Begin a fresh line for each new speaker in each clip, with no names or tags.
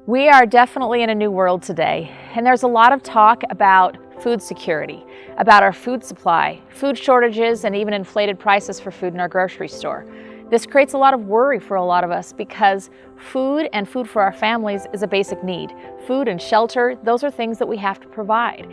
We are definitely in a new world today, and there's a lot of talk about food security, about our food supply, food shortages, and even inflated prices for food in our grocery store. This creates a lot of worry for a lot of us because food and food for our families is a basic need. Food and shelter, those are things that we have to provide.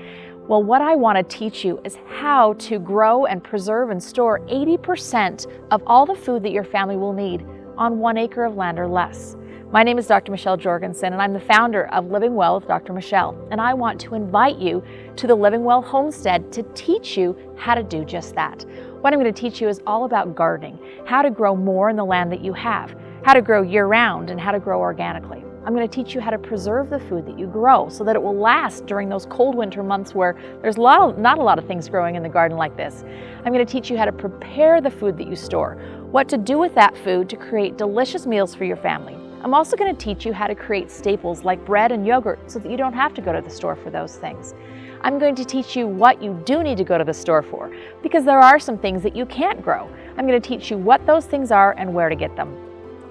Well, what I want to teach you is how to grow and preserve and store 80% of all the food that your family will need on 1 acre of land or less. My name is Dr. Michelle Jorgensen, and I'm the founder of Living Well with Dr. Michelle, and I want to invite you to the Living Well Homestead to teach you how to do just that. What I'm going to teach you is all about gardening, how to grow more in the land that you have, how to grow year-round, and how to grow organically. I'm going to teach you how to preserve the food that you grow so that it will last during those cold winter months where there's not a lot of things growing in the garden like this. I'm going to teach you how to prepare the food that you store, what to do with that food to create delicious meals for your family. I'm also going to teach you how to create staples like bread and yogurt so that you don't have to go to the store for those things. I'm going to teach you what you do need to go to the store for, because there are some things that you can't grow. I'm going to teach you what those things are and where to get them.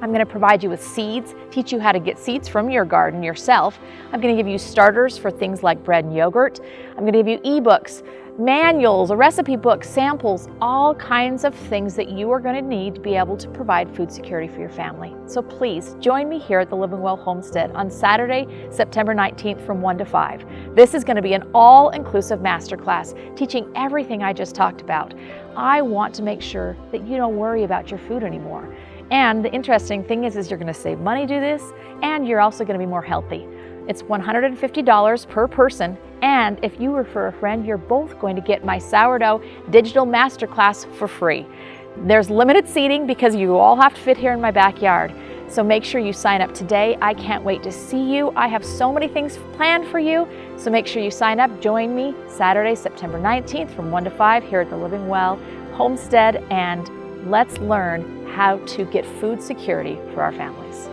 I'm going to provide you with seeds, teach you how to get seeds from your garden yourself. I'm going to give you starters for things like bread and yogurt. I'm going to give you ebooks, manuals, a recipe book, samples, all kinds of things that you are going to need to be able to provide food security for your family. So please join me here at the Living Well Homestead on Saturday, September 19th from 1 to 5. This is going to be an all-inclusive masterclass teaching everything I just talked about. I want to make sure that you don't worry about your food anymore. And the interesting thing is you're going to save money do this, and you're also going to be more healthy. It's $150 per person, and if you refer a friend, you're both going to get my sourdough digital masterclass for free. There's limited seating because you all have to fit here in my backyard. So make sure you sign up today. I can't wait to see you. I have so many things planned for you. So make sure you sign up. Join me Saturday, September 19th from 1 to 5 here at the Living Well Homestead, and let's learn how to get food security for our families.